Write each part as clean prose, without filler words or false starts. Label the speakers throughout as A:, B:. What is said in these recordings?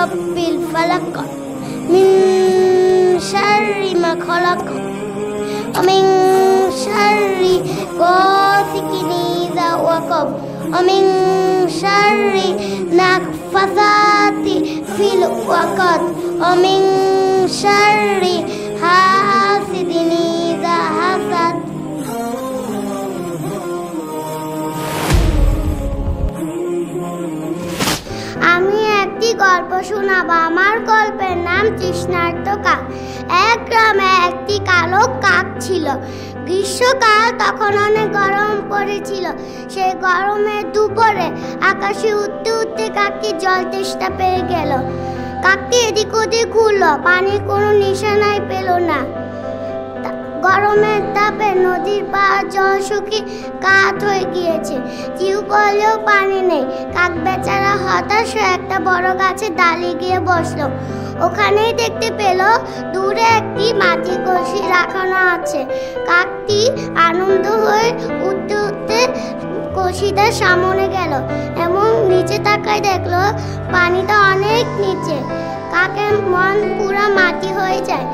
A: রব্বিল ফালাক মিন শাররি মা খালাক ওয়া মিন শাররি গাসিকিন ইযা ওয়াকাব ওয়া মিন শাররি নাফাসাতি ফিল ওয়াকাদ ওয়া মিন শাররি হাসিদিন ইযা হাসাদ। আমি একটি গল্প শোনাবো। আমার গল্পের নাম তৃষ্ণার্ত কাক। এক গ্রামে একটি কালো কাক ছিল। গ্রীষ্মকাল, তখন অনেক গরম পড়েছিল। সেই গরমের দুপুরে আকাশে উঠতে উঠতে কাকটি জল তেষ্টা পেয়ে গেল। কাকটি এদিক ওদিক ঘুরল, পানির কোনো নিশানাই পেল না। গরমের তাপে নদীর পাড় জল শুকিয়ে কাঠ হয়ে গিয়েছে। টিউবওয়েলেও পানি নেই। কাক বেচারা হতাশ হয়ে একটা বড় গাছের ডালে গিয়ে বসলো। ওখানেই দেখতে পেল দূরে একটি মাটির কলসি রাখানো আছে। কাকটি আনন্দ হয়ে উঠতে উঠতে কলসিটার সামনে গেল এবং নিচে তাকায় দেখলো পানিটা অনেক নিচে। কাকের মন পুরা মাটি হয়ে যায়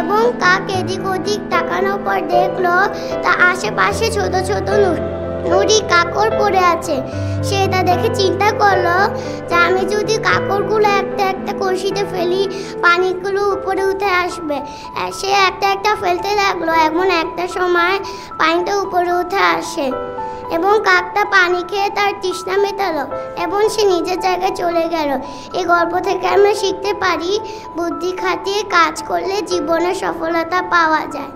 A: এবং কাক এদিক ওদিক তাকানোর পর দেখলো তার আশেপাশে ছোট ছোট নুড়ি কাকড় পড়ে আছে। সে এটা দেখে চিন্তা করলো যে আমি যদি কাকড়গুলো একটা একটা কলসিতে ফেলি, পানিগুলো উপরে উঠে আসবে। সে একটা একটা ফেলতে লাগলো। এমন একটা সময় পানিটা উপরে উঠে আসে এবং কাকটা পানি খেয়ে তার তৃষ্ণা মেটালো এবং সে নিজের জায়গায় চলে গেল। এই গল্প থেকে আমরা শিখতে পারি, বুদ্ধি খাটিয়ে কাজ করলে জীবনে সফলতা পাওয়া যায়।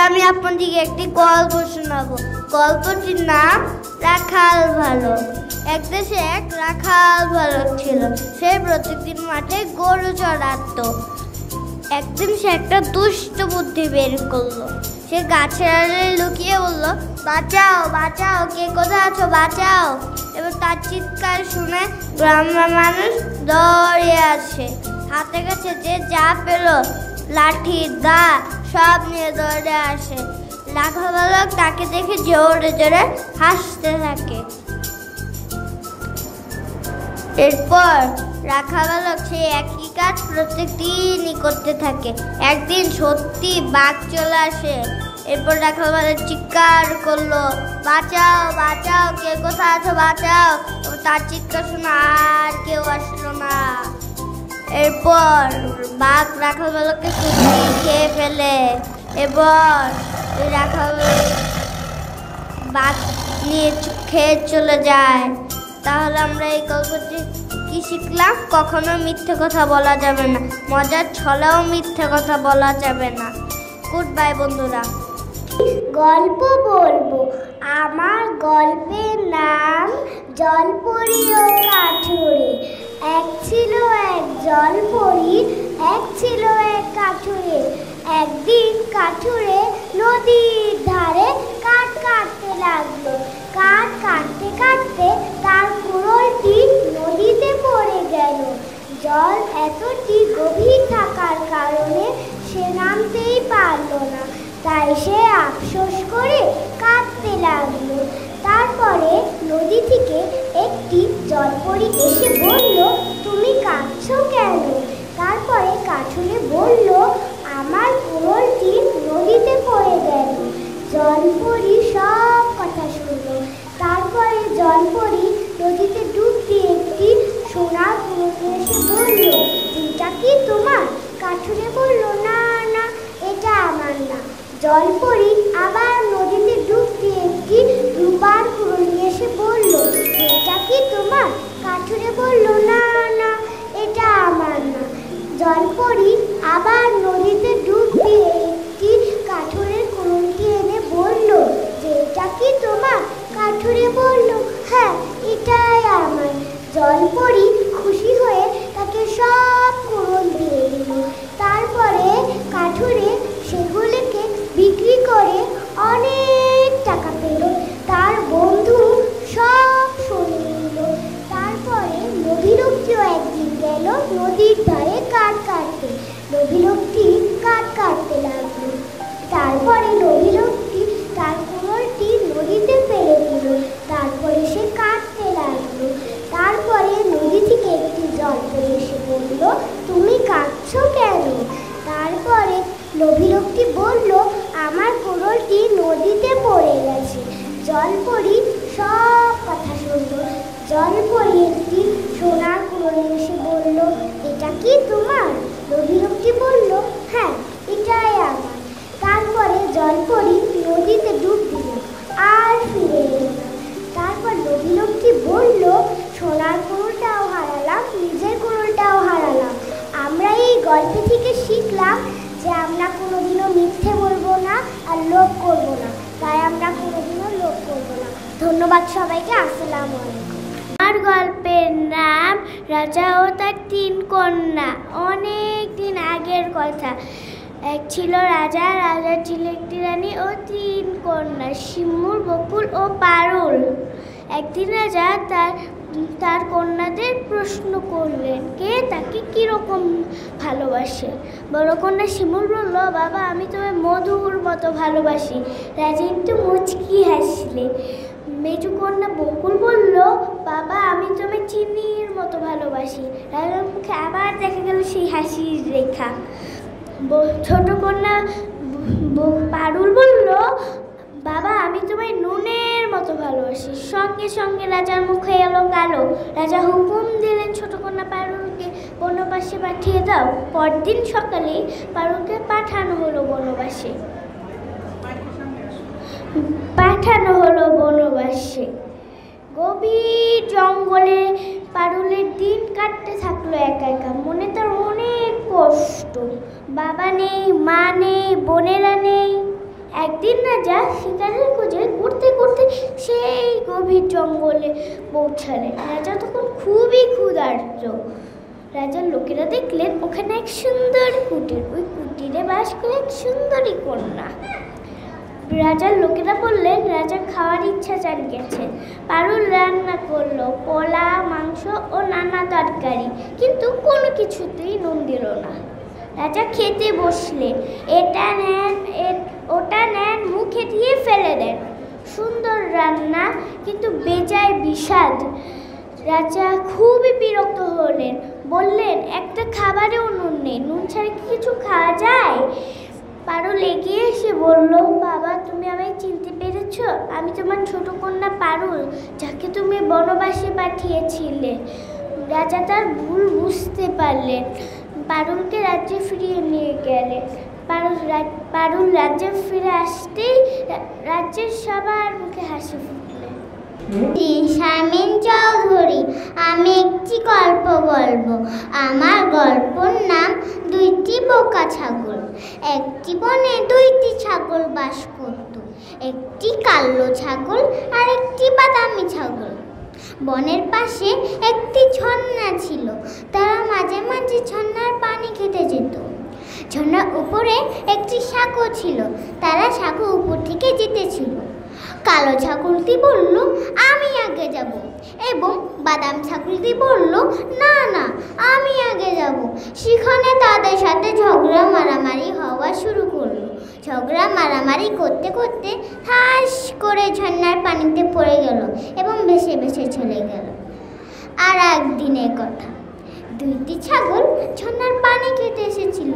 A: আমি আপনাদেরকে একটি গল্প শোনাবো। গল্পটির নাম রাখাল ভালো। এক দেশে এক রাখাল ভালো ছিল। সে প্রত্যেকদিন মাঠে গরু চড়াতো। একদিন সে একটা দুষ্ট বুদ্ধি বের করলো। সে গাছের আড়ালে লুকিয়ে বলল, বাঁচাও বাঁচাও, কে কোথায় আছো, বাঁচাও। এবার তার চিৎকার শুনে গ্রামের মানুষ দৌড়ে আসে। হাতে কাছে যে যা পেল, লাঠি দা সব নিয়ে দৌড়ে আসে। রাখাল বালক তাকে দেখে জোরে জোরে হাসতে থাকে। এরপর রাখাল বালক সেই একই কাজ প্রত্যেক দিনই করতে থাকে। একদিন সত্যি বাঘ চলে আসে। এরপর রাখাল বালক চিৎকার করলো, বাঁচাও বাঁচাও, কে কোথায় আছো, বাঁচাও। তার চিৎকার শুনে আর কেউ আসলো না। এরপর বাঘ রাখাল বালককে সত্যি খেয়ে ফেলে এবং রাখাল বাঘ নিয়ে খেয়ে চলে যায়। তাহলে আমরা এই গল্পটি কি শিখলাম? কখনো মিথ্যে কথা বলা যাবে না, মজার ছলেও মিথ্যে কথা বলা যাবে না। গুড বাই বন্ধুরা। গল্প বলবো। আমার গল্পের নাম জলপরি ও কাঠুরে। এক ছিল এক জলপরি, এক ছিল এক কাঠুরে। একদিন কাঠুরে নদীর ধারে কাঠ কাটতে লাগলো। কাঠ কাটতে কাটতে তার কুড়োলটি নদীতে পড়ে গেল। জল এতটি গভীর থাকার কারণে সে নামতেই পারল না। তাই সে আফসোস করে কাঁদতে লাগলো। তারপরে নদী থেকে একটি জলপরি এসে বলল, তুমি কাঁদছো কেন? তারপরে কাঠুরে বলল, আমার কুড়োলটি নদীতে পড়ে গেল। জলপরি সব কথা শুনল। তারপরে জলপরি নদীতে ডুব দিয়ে একটি সোনার কুড়োলটি এসে বলল, এটা কি তোমার? কাঠুরে বলল, না না, এটা আমার না। জলপরি আবার নদীতে ডুব দিয়ে একটি রূপার কুড়োলটি এসে বলল, এটা কি তোমার? কাঠুরে বলল, না না, এটা আমার না। জলপরি আবার নদীতে ডুব দিয়ে একটি কাঠুরের কুড়োলটি এনে বলল, যে এটা কি তোমার? কাঠুরে বলল, হ্যাঁ, এটাই আমার। জলপরি খুশি হয়ে তাকে সব কুড়োল দিয়ে দিল। তারপরে কাঠুরে সেগুলিকে বিক্রি করে অনেক টাকা পেল। তার বন্ধু সব শুনে নিল। তারপরে নদী লোকটিও একদিন গেল নদীর ধারে কাঠ কাটতে। নদী লোকটি কাঠ কাটতে লাগলো। তারপরে নদী লোকটি তার কুড়োলটি নদীতে ফেলে দিল। তারপরে সে কাটতে লাগলো। তারপরে নদী থেকে একটি জলপরি এসে বলল,
B: জলপরি সব কথা শুনল। জলপরি একটি সোনার কুড়োলে এসে বলল, এটা কি তোমার? লোভী লোকটি বলল, হ্যাঁ, এটাই আমার। তারপরে জলপরি নদীতে ডুব দিল, আর ফিরে এলো না। তারপর লোভী লোকটি বলল, সোনার কুড়োলটাও হারালাম, নিজের কুড়োলটাও হারালাম। আমরা এই গল্প থেকে শিখলাম যে আমরা কোনোদিনও মিথ্যে বলবো না আর লোভ করবো না। তাই আমরা কোনোদিনও লোভ করবো না। ধন্যবাদ সবাইকে। আসসালামু আলাইকুম।
A: আমার গল্পের নাম রাজা ও তার 3 কন্যা। অনেক দিন আগের কথা। এক ছিল রাজা, রাজার ছিল একটি রানী ও 3 কন্যা, শিমুর, বকুল ও পারুল। একদিন রাজা তার কন্যাদের প্রশ্ন করলেন, কে তাকে কীরকম ভালোবাসে। বড় কন্যা শিমুল বলল, বাবা, আমি তোমায় মধুর মতো ভালোবাসি। রাজা একটু মুচকি হাসলে। মেজু কন্যা বকুল বলল, বাবা, আমি তোমায় চিনির মতো ভালোবাসি। রাজার মুখে আবার দেখা গেল সেই হাসির রেখা। ছোট কন্যা পারুল বলল, বাবা, আমি তোমায় নুনের মতো ভালোবাসি। সঙ্গে সঙ্গে রাজার মুখে এলো কালো। রাজা হুকুম দিলেন, ছোট কন্যা পারুলকে বনবাসে পাঠিয়ে দাও। পরদিন সকালে পারুলকে পাঠানো হলো বনবাসে। গভীর জঙ্গলে পারুলের দিন কাটতে থাকলো একা একা। মনে তার অনেক কষ্ট। বাবা নেই, মা নেই, বোনেরা নেই। একদিন রাজা শিকারের খোঁজে ঘুরতে ঘুরতে সেই গভীর জঙ্গলে পৌঁছালেন। রাজা তখন খুবই ক্ষুধার্ত। রাজার লোকেরা দেখলেন ওখানে এক সুন্দর কুটির। ওই কুটিরে বাস করে এক সুন্দরী কন্যা। রাজার লোকেরা বললেন, রাজা খাওয়ার ইচ্ছা জানিয়েছে। পারুল রান্না করলো পোলা, মাংস ও নানা তরকারি, কিন্তু কোনো কিছুতেই নুন দিল না। রাজা খেতে বসলেন। এটা নেন, ওটা নেন, মুখে দিয়ে ফেলে দেন। সুন্দর রান্না, কিন্তু বেজায় বিষাদ। রাজা খুবই বিরক্ত হলেন। বললেন, একটা খাবারেও নুন নেই, নুন ছাড়া কি কিছু খাওয়া যায়? পারুল এগিয়ে এসে বলল, বাবা, তুমি আমায় চিনতে পেরেছ? আমি তোমার ছোট কন্যা পারুল, যাকে তুমি বনবাসে পাঠিয়েছিলে। রাজা তার ভুল বুঝতে পারলেন। পারুলকে রাজ্যে ফিরিয়ে নিয়ে গেলেন। পারুল রাজ্যে ফিরে আসতেই রাজ্যের সবার মুখে হাসি ফুটলেন।
B: শারমিন চৌধুরী। আমি একটি গল্প বলবো। আমার গল্পর নাম 2টি বোকা ছাগল। একটি বনে 2টি ছাগল বাস করত। একটি কালো ছাগল আর একটি বাদামি ছাগল। বনের পাশে একটি ঝর্ণা ছিল। তারা মাঝে মাঝে ঝর্ণার পানি খেতে যেত। ঝর্ণার উপরে একটি সাঁকো ছিল। তারা সাঁকো উপর থেকে যেতেছিল। কালো ছাগলটি বলল, আমি আগে যাব, এবং বাদাম ছাগলটি বলল, না না, আমি আগে যাব। সেখানে তাদের সাথে ঝগড়া মারামারি হওয়া শুরু করলো। ঝগড়া মারামারি করতে করতে ঠাস করে ঝর্ণার পানিতে পড়ে গেল এবং ভেসে ভেসে চলে গেল। আর একদিনের কথা, 2টি ছাগল ঝর্ণার পানি খেতে এসেছিল।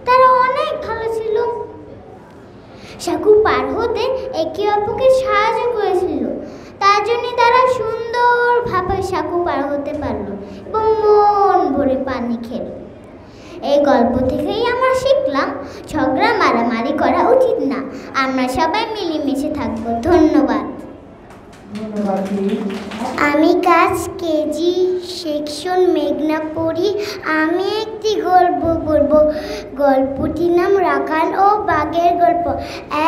B: তারা অনেক ভালো ছিল। সাঁকো পার হতে একে অপরকে সাহায্য করেছিল। তার জন্য তারা সুন্দরভাবে সাঁকো পার হতে পারল এবং মন ভরে পানি খেল। এই গল্প থেকেই আমরা শিখলাম, ঝগড়া মারামারি করা উচিত না। আমরা সবাই মিলেমিশে থাকবো। ধন্যবাদ। আমি ক্লাস কেজি সেকশন মেঘনা পড়ি। আমি একটি গল্প বলবো। গল্পটির নাম রাখাল ও বাঘের গল্প।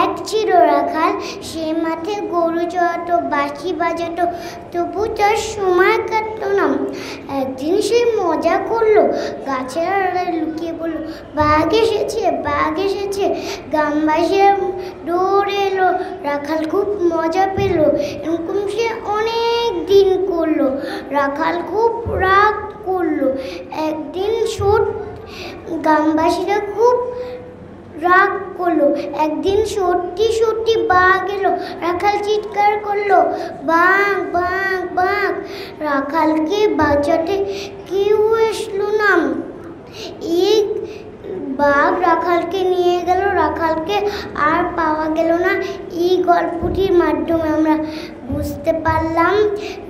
B: এক ছিল রাখাল, সে মাঠে গরু চড়াতো, বাঁশি বাজাতো, তবু তার সময় কাটতো না। একদিন সে মজা করলো, গাছের আড়ালে লুকিয়ে বলল, বাঘ এসেছে, বাঘ এসেছে। গ্রামবাসীরা দৌড়ে এলো। রাখাল খুব মজা পেল। এরকম সে অনেক দিন করলো। রাখাল খুব রাগ করলো। একদিন গ্রামবাসীরা খুব রাগ করলো। একদিন সত্যি সত্যি বাঘ এলো। রাখাল চিৎকার করলো, বাঘ বাঘ বাঘ। রাখালকে বাঁচাতে কেউ আসলো না। এই বাঘ রাখালকে নিয়ে গেল, রাখালকে আর পাওয়া গেল না। এই গল্পটির মাধ্যমে আমরা বুঝতে পারলাম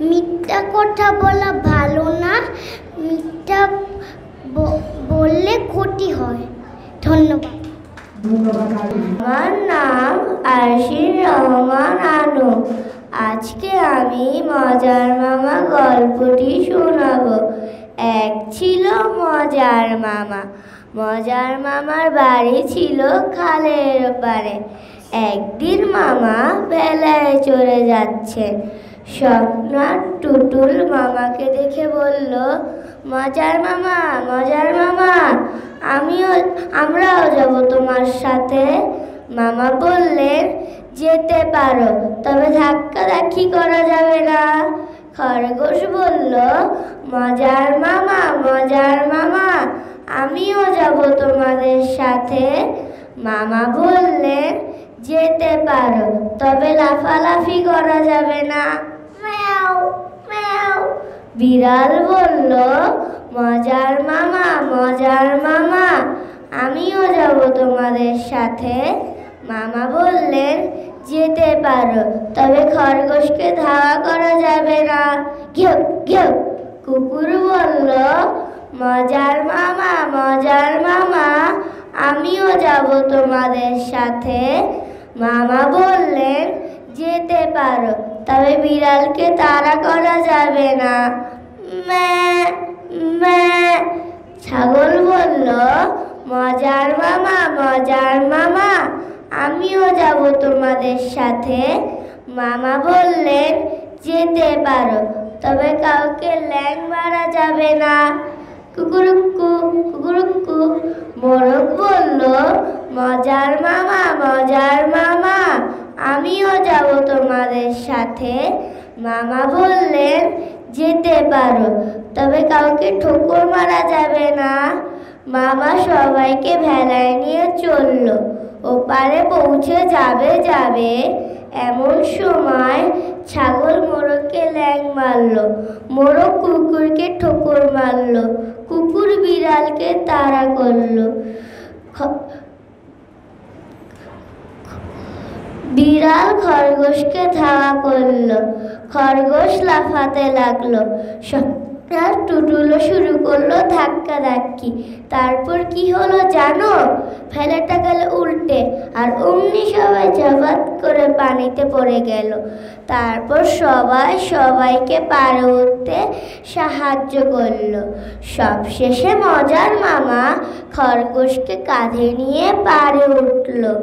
B: মিথ্যা কথা বলা ভালো না, মিথ্যা বললে ক্ষতি হয়। ধন্যবাদ।
A: আমার নাম আরশির রহমান আনু। আজকে আমি মজার মামা গল্পটি শোনাবো। এক ছিল মজার মামা। মজার মামার বাড়ি ছিল খালের পাড়ে। একদিন মামা বেলায় চলে যাচ্ছেন। স্বপ্নার টুটুল মামাকে দেখে বলল, মজার মামা, মজার মামা, আমরাও যাব তোমার সাথে। মামা বললেন, যেতে পারো, তবে ধাক্কাধাক্কি করা যাবে না। খরগোশ বলল, মজার মামা, মজার মামা, আমিও যাব তোমাদের সাথে। মামা বললেন, যেতে পারো, তবে লাফালাফি করা যাবে না। ম্যাও ম্যাও। বিড়াল বলল, মজার মামা, মজার মামা, আমিও যাব তোমাদের সাথে। মামা বললেন, যেতে পারো, তবে খরগোশকে ধাওয়া করা যাবে না। ঘেউ ঘেউ। কুকুর বলল, মজার মামা, মজার মামা, আমিও যাব তোমাদের সাথে। মামা বললেন, যেতে পারো, তবে বিড়ালকে তাড়া করা যাবে না। ম্যাঁ ম্যাঁ। ছাগল বলল, মজার মামা, মজার মামা, আমিও যাব তোমাদের সাথে। মামা বললেন, যেতে পারো, তবে কাউকে ল্যাং মারা যাবে না। কুকুরুক্কু কুকুরুক্কু। মোরগ বলল, মজার মামা, মজার মামা, আমিও যাব তোমাদের সাথে। মামা বললেন, যেতে পারো, তবে কাউকে ঠোকর মারা যাবে না। মামা সবাইকে ভেলায় নিয়ে চলল। ওপারে পৌঁছে যাবে এমন সময় ছাগল মোরগকে ল্যাং মারল, মোরগ কুকুরকে ঠোকর মারল, কুকুর বিড়ালকে তাড়া করলো, বিড়াল খরগোশকে ধাওয়া করলো, খরগোশ লাফাতে লাগলো। টুটুলো শুরু করলো ধাক্কাধাক্কি। তারপর কি হলো জানো? ফেলাটা গেল উল্টে, আর অমনি সবাই ঝাপাত করে পানিতে পড়ে গেল। তারপর সবাই সবাইকে পার উঠতে সাহায্য করলো। সবশেষে মজার মামা খরগোশকে কাঁধে নিয়ে পারে উঠলো।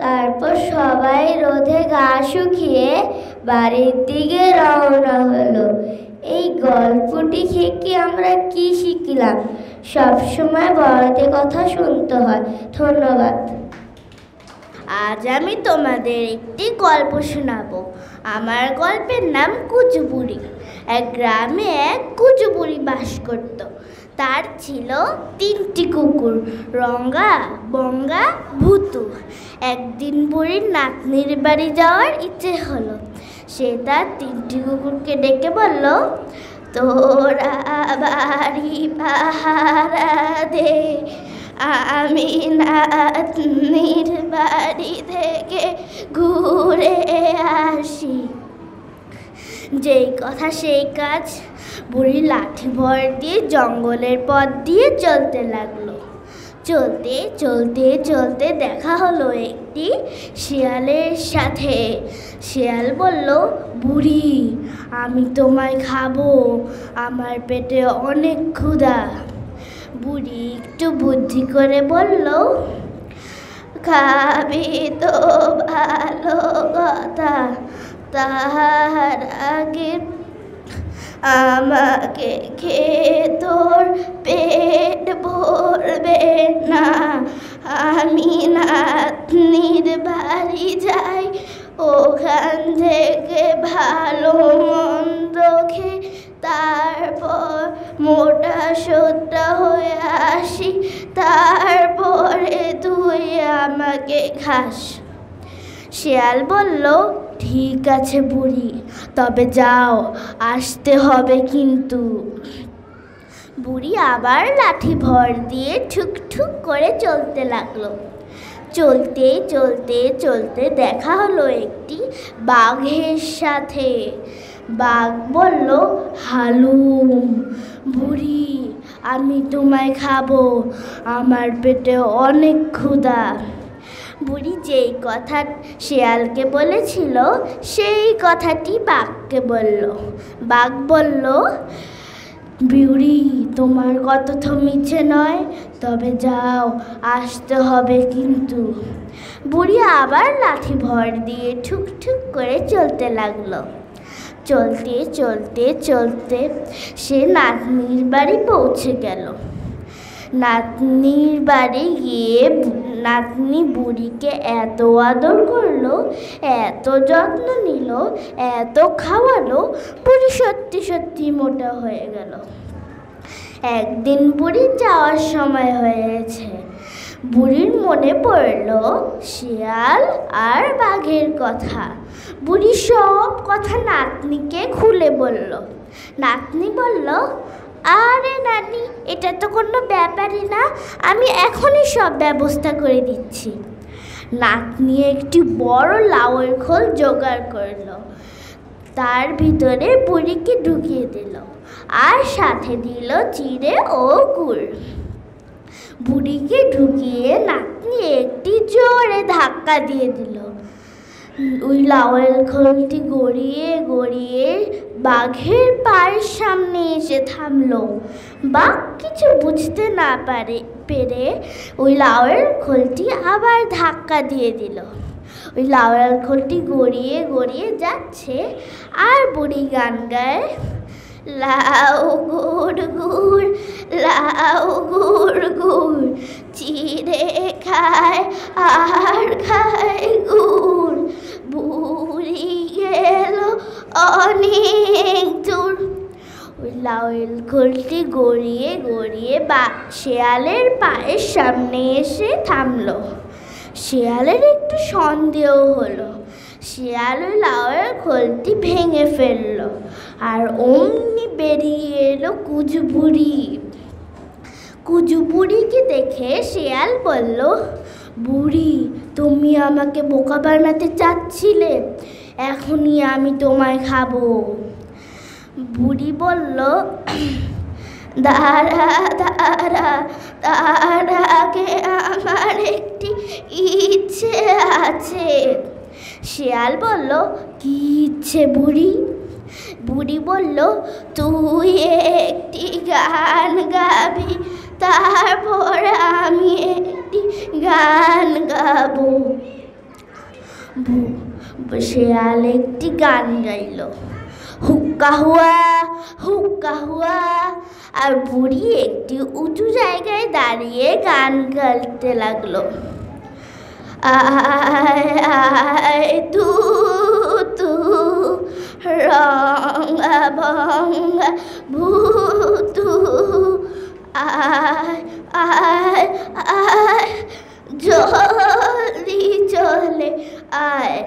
A: তারপর সবাই রোদে গা শুকিয়ে বাড়ির দিকে রওনা হলো। এই গল্পটি থেকে আমরা কি শিখলাম? সবসময় বড়দের কথা শুনতে হয়। ধন্যবাদ।
C: আজ আমি তোমাদের একটি গল্প শোনাবো। আমার গল্পের নাম কুচুবুড়ি। এক গ্রামে এক কুচুবুড়ি বাস করত। তার ছিল 3টি কুকুর, রঙ্গা, বঙ্গা, ভুতু। একদিন বুড়ির নাতনির বাড়ি যাওয়ার ইচ্ছে হলো। সে তার 3টি কুকুরকে ডেকে বলল, তোরা বাড়ি পাহারা দে, আমি নাতনির বাড়ি থেকে ঘুরে আসি। যেই কথা সেই কাজ। বুড়ি লাঠি ভর দিয়ে জঙ্গলের পথ দিয়ে চলতে লাগলো। চলতে চলতে চলতে দেখা হলো একটি শিয়ালের সাথে। শিয়াল বলল, বুড়ি, আমি তোমায় খাবো, আমার পেটে অনেক ক্ষুধা। বুড়ি একটু বুদ্ধি করে বলল, খাবি তো ভালো কথা, তাহার আগে আমাকে খেয়ে তোর পেট ভরবে না। আমি নাতনির বাড়ি যাই, ওখান থেকে ভালো মন্দ খেয়ে তারপর মোটা সোটা হয়ে আসি, তারপরে তুই আমাকে খাস। শিয়াল বলল, ঠিক আছে বুড়ি, তবে যাও, আসতে হবে কিন্তু। বুড়ি আবার লাঠি ভর দিয়ে ঠুক ঠুক করে চলতে লাগলো। চলতে চলতে চলতে দেখা হলো একটি বাঘের সাথে। বাঘ বলল, হালুম বুড়ি, আমি তোমায় খাবো, আমার পেটে অনেক ক্ষুধা। বুড়ি যেই কথা শেয়ালকে বলেছিল সেই কথাটি বাঘকে বলল। বাঘ বলল, বুড়ি, তোমার কথা তো মিছে নয়, তবে যাও, আসতে হবে কিন্তু। বুড়ি আবার লাঠি ভর দিয়ে ঠুক ঠুক করে চলতে লাগলো। চলতে চলতে চলতে সে নাতনির বাড়ি পৌঁছে গেল। নাতনির বাড়ি গিয়ে নাতনি বুড়িকে এত আদর করলো, এত যত্ন নিল, এত খাওয়ালো, বুড়ি সত্যি সত্যি মোটা হয়ে গেল। একদিন বুড়ি যাওয়ার সময় হয়েছে। বুড়ির মনে পড়ল শিয়াল আর বাঘের কথা। বুড়ি সব কথা নাতনিকে খুলে বলল। নাতনি বলল, আরে নানি, এটা তো কোনো ব্যাপারই না, আমি এখনই সব ব্যবস্থা করে দিচ্ছি। নাতনি একটি বড় লাউয়ের খোল জোগাড় করলো, তার ভিতরে বুড়িকে ঢুকিয়ে দিল, আর সাথে দিল চিড়ে ও গুড়। বুড়িকে ঢুকিয়ে নাতনি একটি জোরে ধাক্কা দিয়ে দিল। ওই লাউয়ের খোলটি গড়িয়ে গড়িয়ে বাঘের পায়ের সামনে এসে থামলো। বাঘ কিছু বুঝতে না পেরে ওই লাউয়ের খোলটি আবার ধাক্কা দিয়ে দিল। ওই লাউয়ের খোলটি গড়িয়ে গড়িয়ে যাচ্ছে, আর বুড়ি গান গায়, লাউ গুড় গুড়, লাউ গুড় গুড়, চিড়ে খায় আর খায় গুড়, বুড়ি গেল অনেক দূর। ওই লাউয়ের খোলটি গড়িয়ে গড়িয়ে শেয়ালের পায়ের সামনে এসে থামলো। শেয়ালের একটু সন্দেহ হলো। শিয়াল ওই লাউয়ের খোলটি ভেঙে ফেলল, আর অমনি বেরিয়ে এলো কুজু বুড়ি। কুজু বুড়িকে দেখে শিয়াল বলল, বুড়ি, তুমি আমাকে বোকা বানাতে চাচ্ছিলে, এখনই আমি তোমায় খাবো। বুড়ি বলল, দাঁড়া দাঁড়া, তার আগে আমার একটি ইচ্ছে আছে। শিয়াল বলল, কি ইচ্ছে বুড়ি? বুড়ি বলল, তুই একটি গান গাবি, তারপর আমি একটি গান গাবো। শিয়াল একটি গান গাইল, হুক্কা হুয়া হুক্কা হুয়া, আর বুড়ি একটি উঁচু জায়গায় দাঁড়িয়ে গান গাইতে লাগলো। আয় আয় তু তু, রঙা ভঙ্গা ভূতু, আয় আয় আয়, জলদি চলে আয়।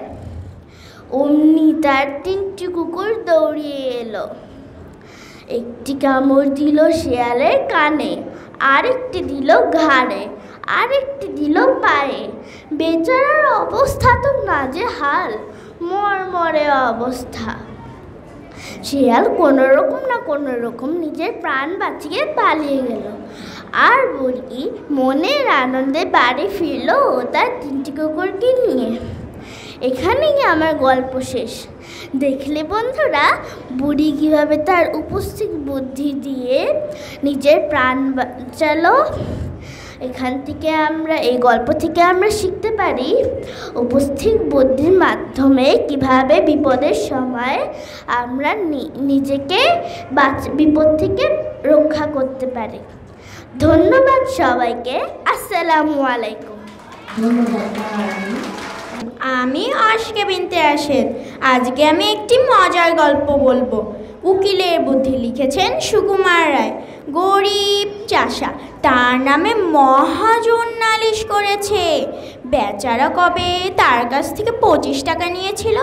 C: অমনি তার তিনটি কুকুর দৌড়িয়ে এলো। একটি কামড় দিল শিয়ালের কানে, আরেকটি দিল ঘাড়ে, আরেকটি দিল পায়ে। বেচারার অবস্থা তো নাজেহাল, মরমরে অবস্থা। শিয়াল কোনো রকম নিজের প্রাণ বাঁচিয়ে পালিয়ে গেল, আর বুড়ি মনের আনন্দে বাড়ি ফিরল ও তার তিনটি কুকুরকে নিয়ে। এখানেই আমার গল্প শেষ। দেখলে বন্ধুরা, বুড়ি কীভাবে তার উপস্থিত বুদ্ধি দিয়ে নিজের প্রাণ বাঁচালো। এই গল্প থেকে আমরা শিখতে পারি উপস্থিত বুদ্ধির মাধ্যমে কিভাবে বিপদের সময় আমরা নিজেকে বিপদ থেকে রক্ষা করতে পারি। ধন্যবাদ সবাইকে। আসসালামু আলাইকুম।
D: আমি আশকে বিনতে আসেদ। আজকে আমি একটি মজার গল্প বলবো। উকিলের বুদ্ধি লিখেছেন সুকুমার রায়। গরিব চাষা, তার নামে মহাজন নালিশ করেছে। বেচারা কবে তার কাছ থেকে 25 টাকা নিয়েছিল,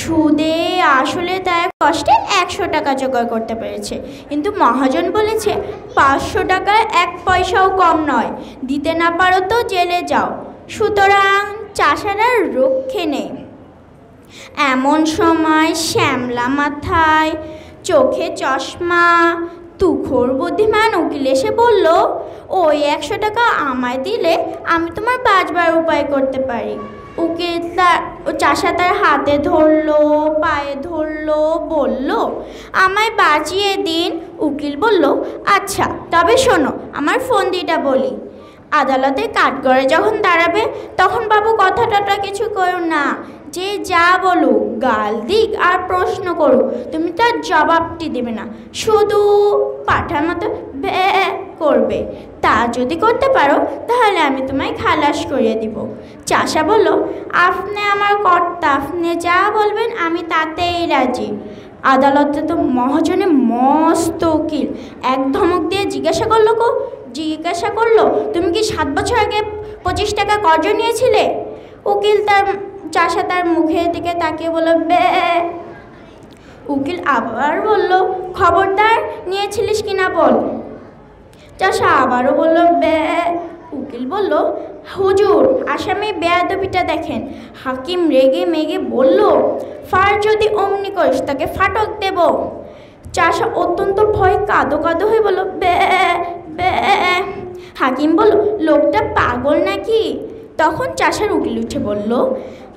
D: সুদে আসলে তার কষ্টে 100 টাকা জোগাড় করতে পেরেছে, কিন্তু মহাজন বলেছে 500 টাকায় 1 পয়সাও কম নয়, দিতে না পারো তো জেলে যাও। সুতরাং চাষার আর রক্ষে নেই। এমন সময় শ্যামলা মাথায়, চোখে চশমা, তুখোর বুদ্ধিমান উকিল এসে বলল, ওই 100 টাকা আমায় দিলে আমি তোমার বাঁচবার উপায় করতে পারি। উকিল চাষা তার হাতে ধরলো, পায়ে ধরলো, বলল, আমায় বাঁচিয়ে দিন। উকিল বলল, আচ্ছা তবে শোনো, আমার ফন্দিটা বলি। আদালতে কাঠগড়ে যখন দাঁড়াবে তখন বাবু কথা টথা কিছু করো না, যে যা বলুক গাল দিক আর প্রশ্ন করুক তুমি তার জবাবটি দেবে না, শুধু পাঠার মতো ব্যা করবে। তা যদি করতে পারো তাহলে আমি তোমায় খালাস করিয়ে দিব। চাষা বলল, আপনি আমার কর্তা, আপনি যা বলবেন আমি তাতেই রাজি। আদালতে তো মহাজনে মস্ত উকিল, এক ধমক দিয়ে জিজ্ঞাসা করলো, তুমি কি 7 বছর আগে 25 টাকা কর্জ নিয়েছিলে? উকিল চাষা তার মুখের দিকে তাকিয়ে বলল, বে। উকিল আবার বলল, খবরদার, নিয়েছিলিস কিনা বল। চাষা আবারও বলল, বে। উকিল বলল, হুজুর, আসামি বেয়াদবিটা দেখেন। হাকিম রেগে মেগে বলল, ফার যদি অমনি করিস তাকে ফাটক দেব। চাষা অত্যন্ত ভয় কাঁদো হয়ে বলল, বে বে। হাকিম বলল, লোকটা পাগল নাকি? তখন চাষার উকিল উঠে বলল,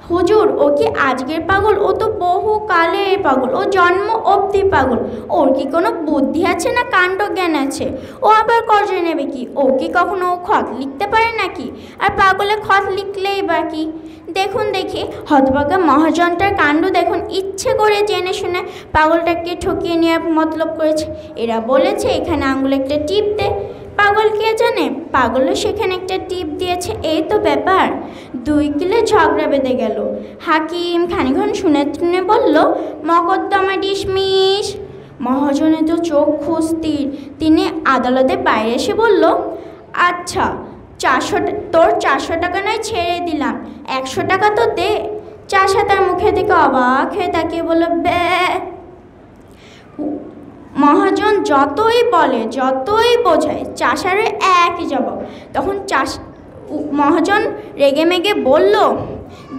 D: হুজুর, ও কি আজকের পাগল? ও তো বহু কালের পাগল, ও জন্ম অবধি পাগল। ওর কি কোনো বুদ্ধি আছে না কাণ্ড জ্ঞান আছে? ও আবার কর্জ নেবে কি? ও কি কখনো খত লিখতে পারে নাকি? আর পাগলে খত লিখলেই বা কি? দেখুন দেখি হতভাগা মহাজনটার কাণ্ড দেখুন, ইচ্ছে করে জেনে শুনে পাগলটাকে ঠকিয়ে নেওয়ার মতলব করেছে। এরা বলেছে এখানে আঙুলে একটা টিপ দে, পাগল কে জানে, পাগলও সেখানে একটা টিপ দিয়েছে, এই তো ব্যাপার। 2 কিলে ঝগড়া বেঁধে গেল। হাকিম খানিক্ষণ শুনে বলল, মকদ্দমা ডিসমিস। মহাজনে তো চোখ খুস্তির, তিনি আদালতের বাইরে এসে বলল, আচ্ছা তোর 400 টাকা নয় ছেড়ে দিলাম, 100 টাকা তো দে। চাষা তার মুখে থেকে অবাক হয়ে তাকিয়ে বলল, বে। মহাজন যতই বলে যতই বোঝায় চাষারে একই জবাব। তখন মহাজন রেগে মেগে বলল,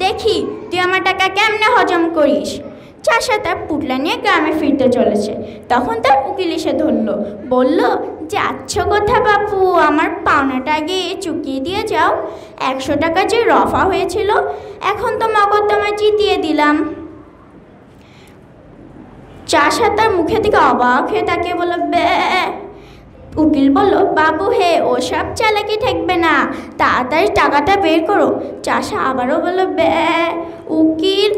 D: দেখি তুই আমার টাকা কেমনে হজম করিস। চাষা তার পুটলা নিয়ে গ্রামে ফিরতে চলেছে, তখন তার উকিল এসে ধরল, বলল, যাচ্ছ কোথা বাপু, আমার পাওনাটা আগে চুকিয়ে দিয়ে যাও। 100 টাকা যে রফা হয়েছিল, এখন তো মকদ্দমা জিতিয়ে দিলাম। চাষা তার মুখে থেকে অবাক হয়ে তাকে বলল, বে। উকিল বলল, বাবু হে, ওসব চালাকি ঠেকবে না, তাড়াতাড়ি টাকাটা বের করো। চাষা আবারও বলল, বে। উকিল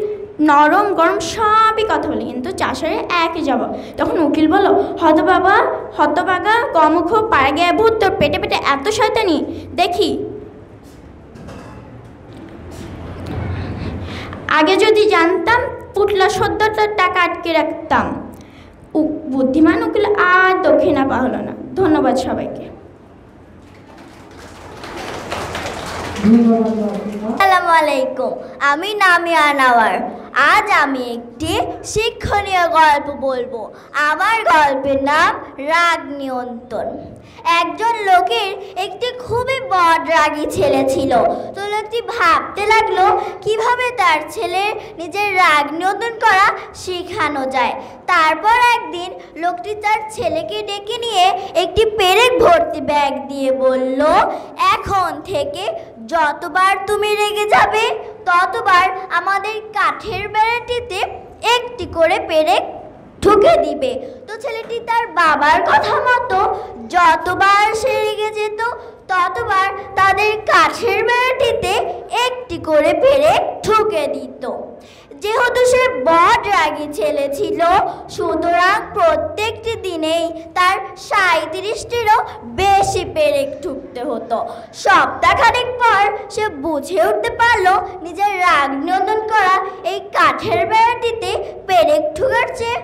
D: নরম গরম সবই কথা বলে, কিন্তু চাষারে একই জবাব। তখন উকিল বলল, হতবাগা গমুখ পাড়া গিয়ে ভূত, তোর পেটে পেটে এত শয়তানি, দেখি আগে যদি জানতাম পুটলা 70 টাকা আটকে রাখতাম। বুদ্ধিমান উকিল আর দক্ষিণা পাহল না। ধন্যবাদ সবাইকে।
A: আসসালামু আলাইকুম, আমি নামিয়া আনাওয়ার। আজ আমি একটি শিক্ষণীয় গল্প বলবো। আমার গল্পের নাম রাগ নিয়ন্ত্রণ। একজন লোকের একটি খুবই বড় রাগী ছেলে ছিল। তো লোকটি ভাবতে লাগলো কিভাবে তার ছেলের নিজের রাগ নিয়ন্ত্রণ করা শেখানো যায়। তারপর একদিন লোকটি তার ছেলেকে ডেকে নিয়ে একটি পেরেক ভর্তি ব্যাগ দিয়ে বলল, এখন থেকে যতবার তুমি রেগে যাবে ততবার আমাদের কাঠের বেড়াটিতে একটি করে পেরেক ঠুকে দিবে। তো ছেলেটি তার বাবার কথা মতো যতবার সে রেগে যেত ততবার তাদের কাঠের বেড়াটিতে একটি করে পেরেক ঠুকে দিত। যেহেতু সে বড় রাগী ছেলে ছিল, সুতরাং প্রত্যেকটি দিনেই তার 37টিরও বেশি পেরেক ঠুকতে হতো। সপ্তাহখানেক পর সে বুঝে উঠতে পারলো নিজের রাগ নিয়ন্ত্রণ করা এই কাঠের বেড়াটিতে পেরেক ঠুকার চেয়ে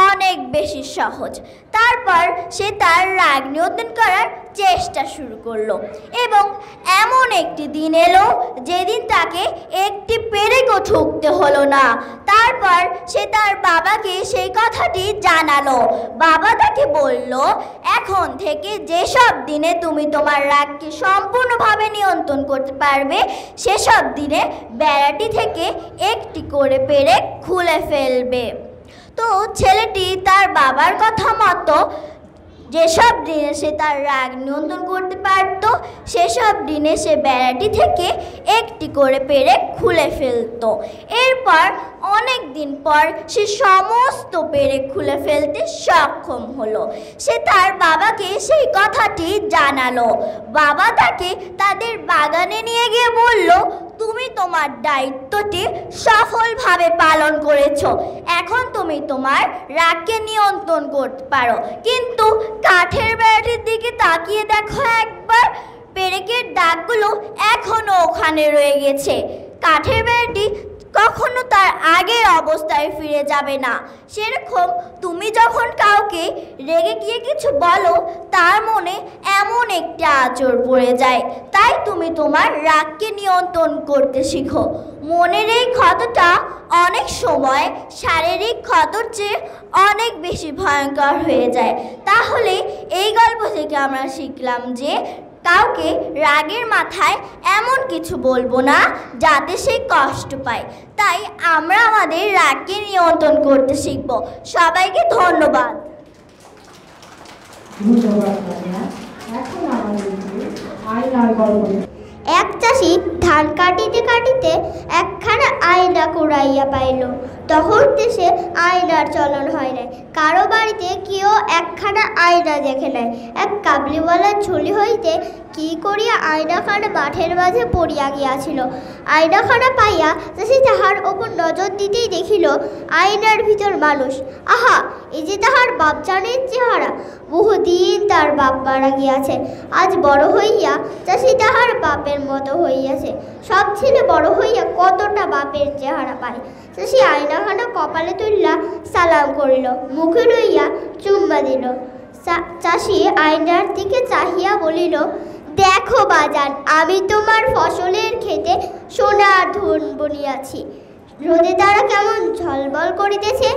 C: অনেক বেশি সহজ। তারপর সে তার রাগ নিয়ন্ত্রণ করার চেষ্টা শুরু করলো এবং এমন একটি দিন এলো যেদিন তাকে একটি পেরেকও ঠুকতে হলো না। তারপর সে তার বাবাকে সেই কথাটি জানালো। বাবা তাকে বলল, এখন থেকে যেসব দিনে তুমি তোমার রাগকে সম্পূর্ণভাবে নিয়ন্ত্রণ করতে পারবে সেসব দিনে বেড়াটি থেকে একটি করে পেরেক খুলে ফেলবে। তো ছেলেটি তার বাবার কথা মতো যেসব দিনে সে তার রাগ নিয়ন্ত্রণ করতে পারত সেসব দিনে সে বেড়াটি থেকে একটি করে পেরেক খুলে ফেলতো। এরপর অনেক দিন পর সে সমস্ত পেরেক খুলে ফেলতে সক্ষম হলো। সে তার বাবাকে সেই কথাটি জানালো। বাবা তাকে তাদের বাগানে নিয়ে গিয়ে বলল, তুমি তোমার দায়িত্বটি সফলভাবে পালন করেছো, এখন তুমি তোমার রাগকে নিয়ন্ত্রণ করতে পারো। কিন্তু কাঠের বেড়াটির দিকে তাকিয়ে দেখো একবার, পেরেকের দাগগুলো এখনো ওখানে রয়ে গেছে। কাঠের বেড়াটি কখনো তার আগের অবস্থায় ফিরে যাবে না। সেরকম তুমি যখন কাউকে রেগে গিয়ে কিছু বলো তার মনে এমন একটা আঁচড় পড়ে যায়। তাই তুমি তোমার রাগকে নিয়ন্ত্রণ করতে শিখো। মনের এই ক্ষতটা অনেক সময় শারীরিক ক্ষতর চেয়ে অনেক বেশি ভয়ঙ্কর হয়ে যায়। তাহলে এই গল্প থেকে আমরা শিখলাম যে কাউকে রাগের মাথায় এমন কিছু বলবো না যাতে সে কষ্ট পায়। তাই আমরা আমাদের রাগকে নিয়ন্ত্রণ করতে শিখব। সবাইকে ধন্যবাদ।
B: এক চাষি ধান কাটিতে কাটিতে একখানা আয়না কুড়াইয়া পাইল। তখন দেশে আয়নার চলন হয় নাই, কারো বাড়িতে কেউ একখানা আয়না দেখে নাই। এক কাবলিওয়ালার ঝুলি হইতে কি করিয়া আয়নাখানা মাঠের মাঝে পড়িয়া গিয়াছিল। আয়নাখানা পাইয়া চাষি তাহার ওপর নজর দিতেই দেখিল আয়নার ভিতর মানুষ। আহা, এই যে তাহার বাপজানের চেহারা! বহুদিন তার বাপ মারা গিয়াছে, আজ বড় হইয়া চাষি তাহার বাপের মতো হইয়াছে। সব ছেলে বড় হইয়া কতটা বাপের চেহারা পায়। চাষি আয়নাখানা কপালে তুলিয়া সালাম করিল, মুখে লইয়া চুম্মা দিল। চাষি আয়নার দিকে চাহিয়া বলিল, দেখো বাজান, আমি তোমার ফসলের ক্ষেতে সোনার ধন বুনিয়াছি, রোদে তারা কেমন ঝলবল করিতেছে।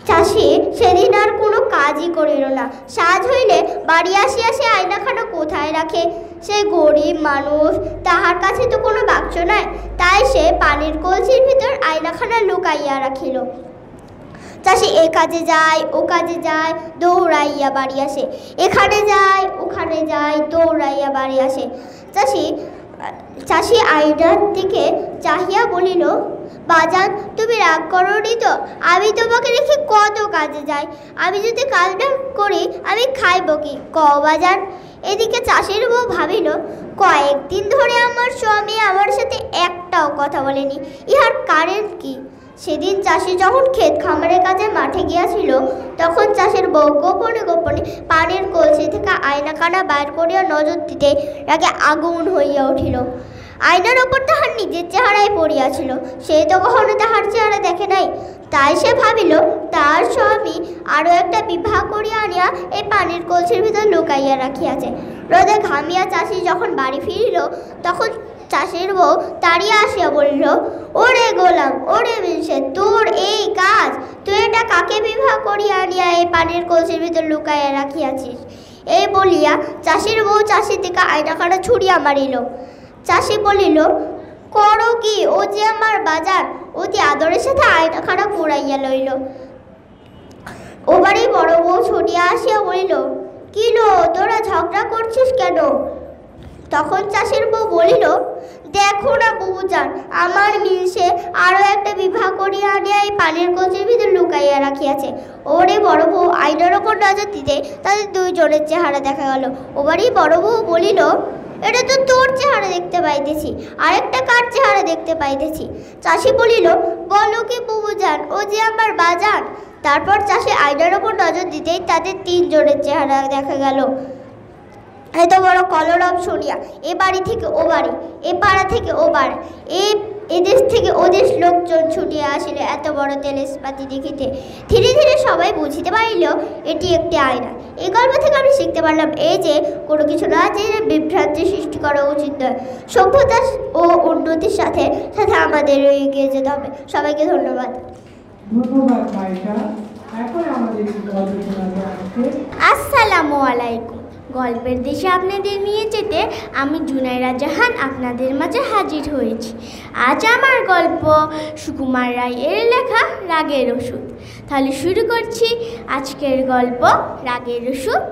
B: চাষি সেদিন আর কোনো কাজই করিল না। সাজ হইলে বাড়ি আসিয়া সে আয়নাখানা কোথায় রাখে? সে গরিব মানুষ, তাহার কাছে তো কোনো বাক্স নাই। তাই সে পানির কলসির ভিতর আয়নাখানা লুকাইয়া রাখিল। চাষি এ কাজে যায়, ও কাজে যায়, দৌড়াইয়া বাড়ি আসে। এখানে যায়, ওখানে যায়, দৌড়াইয়া বাড়ি আসে। চাষি আয়নার দিকে চাহিয়া বলিল, বাজান, তুমি রাগ করোনি তো? আমি তোমাকে রেখে কত কাজে যাই, আমি যদি কাজ না করি আমি খাইব কি? ক বাজান। এদিকে চাষির বউ ভাবিল, কয়েকদিন ধরে আমার স্বামী আমার সাথে একটাও কথা বলেনি, ইহার কারণ কি? সেদিন চাষি যখন ক্ষেত খামারের কাজে মাঠে গিয়াছিল তখন চাষের বউ গোপনে গোপনে পানির কলসি থেকে আয়নাখানা বাইর করিয়া নজর দিতে রাগে আগুন হইয়া উঠিল। আয়নার ওপর তাহার নিজের চেহারাই পড়িয়াছিল, সে তো কখনো তাহার চেহারা দেখে নাই। তাই সে ভাবিল তার স্বামী আরও একটা বিবাহ করিয়া আনিয়া এই পানির কলসির ভিতর লুকাইয়া রাখিয়াছে। রোদে ঘামিয়া চাষি যখন বাড়ি ফিরিল তখন চাষির বউ তাড়িয়া আসিয়া বলিল, ওরে গোলাম, ওরে মিলছে, তোর এই কাজ! তুই এটা কাকে বিবাহ করিয়া আনিয়া এই পানির কলসির ভিতর লুকাইয়া রাখিয়াছিস? এই বলিয়া চাষির বউ চাষির দিকে আয়নাখানা ছুড়িয়া মারিল। চাষি বলিল, করো কি? ও যে আমার বাজার। অতি আদরের সাথে আয়নাখানা কুড়াইয়া লইল। ও বাড়ি বড় বউ ছুটিয়া আসিয়া বলিল, কি লো, তোরা ঝগড়া করছিস কেন? তখন চাষির বউ বলিল, দেখো না বুবুজান, আমার মিলছে আরও একটা বিবাহ করিয়া আনিয়া এই পানির কলসির ভিতর লুকাইয়া রাখিয়াছে। ওরে বড় বউ আয়নার ওপর নজর দিতে তাদের দুইজনের চেহারা দেখা গেল। ও বাড়ি বড় বউ বলিল, এটা তো তোর চেহারা দেখতে পাইতেছি, আরেকটা কার চেহারা দেখতে পাইতেছি? চাষি বলিল, বলো কি বুবুজান, ও যে আমার বাজার। তারপর চাষি আয়নার ওপর নজর দিতেই তাদের তিনজনের চেহারা দেখা গেল। এত বড় কলরব শুনিয়া এ বাড়ি থেকে ও বাড়ি, এ পাড়া থেকে ও পাড়া, এদেশ থেকে ওদেশ লোকজন ছুটিয়া আসিল এত বড় তেলেসপাতি দেখিতে। ধীরে ধীরে সবাই বুঝিতে পারিল এটি একটি আয়না। এই গল্প থেকে আমি শিখতে পারলাম এই যে কোনো কিছু না জেনে বিভ্রান্তি সৃষ্টি করা উচিত নয়। সভ্যতা ও উন্নতির সাথে সাথে আমাদের এগিয়ে যেতে হবে। সবাইকে ধন্যবাদ।
E: ধন্যবাদ মাইশা। এখন আমাদের গল্প শোনাতে আসছে
C: আসসালামু আলাইকুম। গল্পের দেশে আপনাদের নিয়ে যেতে আমি জুনাইরা জাহান আপনাদের মাঝে হাজির হয়েছি। আজ আমার গল্প সুকুমার রায়ের লেখা রাগের ওষুধ। তাহলে শুরু করছি আজকের গল্প রাগের ওষুধ।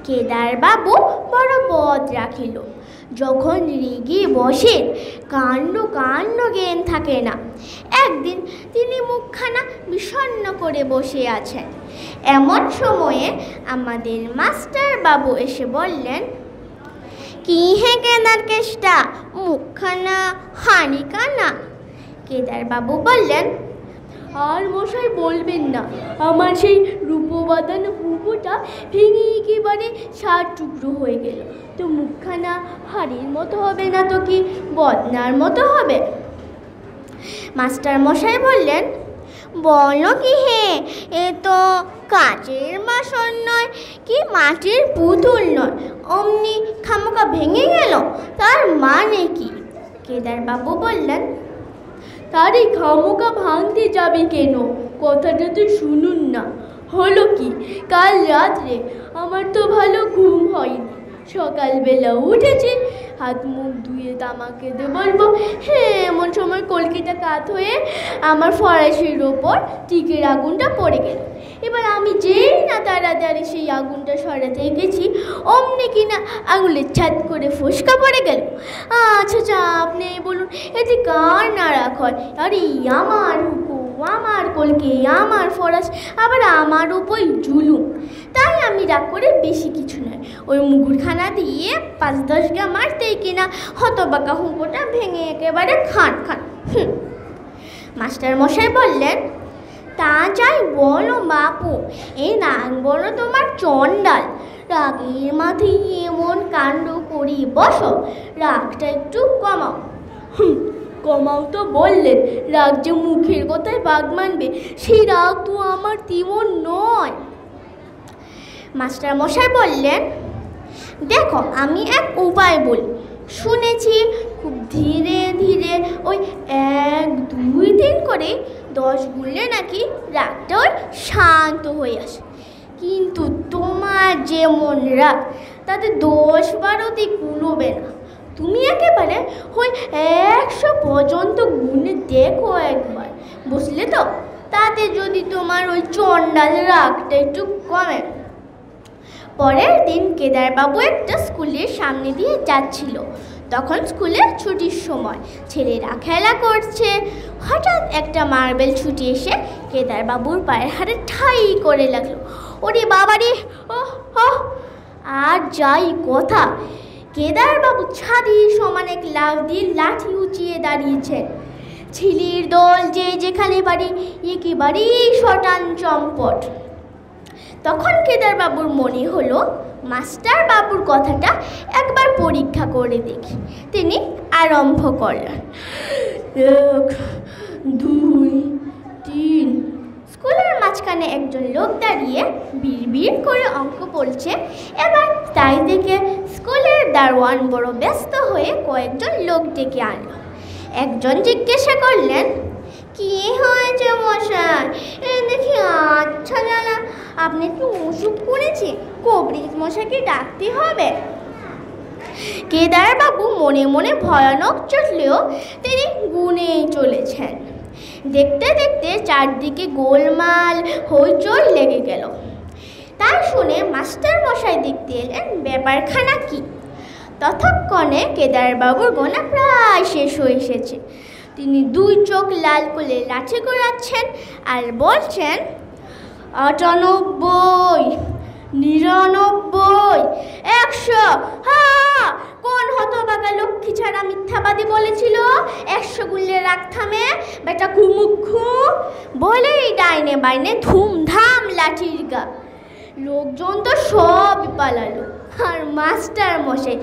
C: কেদার বাবু বড় পদ রাখিল। যখন রেগে বসে কাণ্ড কাণ্ড জ্ঞান থাকে না। একদিন তিনি মুখখানা বিষণ্ণ করে বসে আছেন। এমন সময়ে আমাদের মাস্টার বাবু এসে বললেন, কি হে কেদার কেষ্টা, মুখখানা হানি কানা? কেদার বাবু বললেন, আর মশাই বলবেন না, আমার সেই রূপবাদান হুবুটা ভেঙে একেবারে 60 টুকরো হয়ে গেল। তো মুখখানা হাড়ির মতো হবে না তো কি বদনার মতো হবে? মাস্টার মশাই বললেন, বলো কি হে, এ তো কাচের বাসন নয় কি মাটির পুতুল নয়, অমনি খামোকা ভেঙে গেল, তার মানে কি? কেদার বাবু বললেন, তারই খামোকা ভাঙতে যাবে কেন? কথাটা তো শুনুন না। হলো কি, কাল রাত্রে আমার তো ভালো ঘুম হয়নি। সকালবেলা উঠেছি, হাত মুখ ধুয়ে তামাকে দিয়ে বলবো, হ্যাঁ, এমন সময় কলকিটা কাত হয়ে আমার ফরাসির ওপর টিকের আগুনটা পড়ে গেল। এবার আমি যেই না তাড়াতাড়ি সেই আগুনটা সরাতে গেছি, অমনি কিনা আঙুলের ছাদ করে ফসকা পড়ে গেল। আচ্ছা আপনি বলুন, এতে কার না রাখ হয়? আরে আমার হুকু, আমার কলকে, আমার ফরাস, আবার আমার উপর জুলুম। তাই আমি রাগ করে বেশি কিছু নয়, ওই মুগুরখানা দিয়ে 5-10 গা মারতেই কিনা হতবাকা হুঁকোটা ভেঙে একেবারে খান খান। মাস্টার মশাই বললেন, তা যাই বলো বাপু, এই নাক বড় তোমার চণ্ডাল, রাগের মাথায় এমন কাণ্ড করি বসো, রাগটা একটু কমাও। কমাও তো বললেন, রাগ যে মুখের কথায় বাগ মানবে, সেই রাগ তো আমার তেমন নয়। মাস্টার মশাই বললেন, দেখো আমি এক উপায় বলি, শুনেছি খুব ধীরে ধীরে ওই 1-2 দিন করে 10 গুনলে নাকি রাগটা ওই শান্ত হয়ে আসে। কিন্তু তোমার যেমন রাগ, তাতে 10-12 কুলোবে না। তুমি একেবারে ওই 100 পর্যন্ত গুনে দেখো একবার, বুঝলে তো? তাতে যদি তোমার ওই চণ্ডাল রাগটা একটু কমে। পরের দিন কেদারবাবু একটা স্কুলের সামনে দিয়ে যাচ্ছিল। তখন স্কুলের ছুটির সময়, ছেলেরা খেলা করছে। হঠাৎ একটা মার্বেল ছুটি এসে কেদারবাবুর পায়ের হাড়ে ঠাই করে লাগলো। ওরে বাবারে, আর যাই কথা, কেদারবাবু ছাদির সমান এক লাফ দিয়ে লাঠি উঁচিয়ে দাঁড়িয়েছেন। ছেলের দল যে যেখানে বাড়ি একেবারেই শটান চম্পট। তখন কেদারবাবুর মনে হলো, মাস্টার বাবুর কথাটা একবার পরীক্ষা করে দেখি। তিনি আরম্ভ করলেন, 1, 2, 3। স্কুলের মাঝখানে একজন লোক দাঁড়িয়ে বিড়বিড় করে অঙ্ক বলছে। এবার তাই দেখে স্কুলের দারোয়ান বড় ব্যস্ত হয়ে কয়েকজন লোক ডেকে আনলো। একজন জিজ্ঞাসা করলেন, কি হয়েছে মশাই? দেখি আচ্ছা জানা, আপনি কি অসুখ করেছে? কবরিজ মশাইকে ডাকতে হবে। কেদারবাবু মনে মনে ভয়ানক চটলেও তিনি গুনেই চলেছেন। দেখতে দেখতে চারদিকে গোলমাল হইচই লেগে গেল। তাই শুনে মাস্টার মশাই দেখতে এলেন ব্যাপারখানা কি। ততক্ষণে কেদারবাবুর গোনা প্রায় শেষ হয়ে এসেছে। তিনি 2 চোখ লাল করে লাঠি ঘোরাচ্ছেন আর বলছেন, 98, 99, 100। কোন হতভাগা লক্ষ্মী ছাড়া মিথ্যাবাদী বলেছিল 100 গুনলে রাগ থামে? বেটা কুমুক্ষু বলেই ডাইনে বাইনে ধুমধাম লাঠির গা। লোকজন তো সবই পালালো, আর মাস্টার মশাই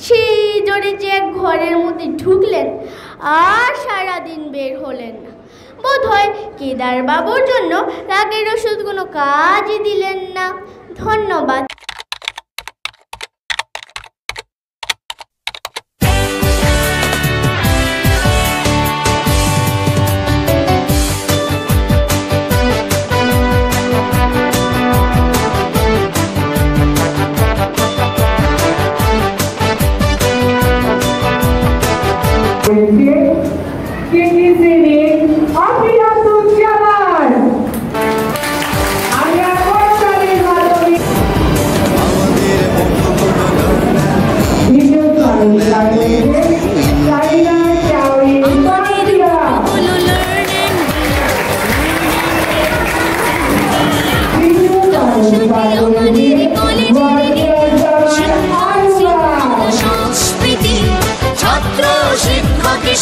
C: সেই জোরে যে এক ঘরের মধ্যে ঢুকলেন আর সারাদিন বের হলেন না। বোধ হয় কেদার বাবুর জন্য রাগের ওষুধ কোনো কাজই দিলেন না। ধন্যবাদ।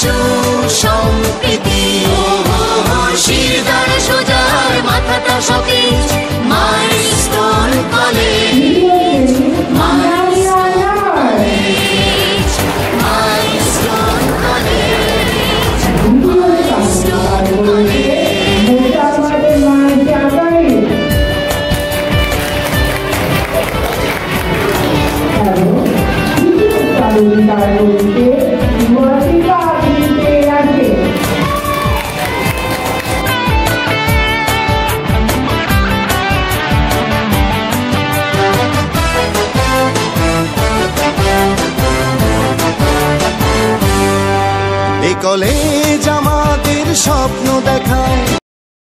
F: সুসম্প্রীতি শিরদার সোজার মাথাটা সতেজ milestone college milestone college milestone
G: college আমাদের স্বপ্ন দেখায়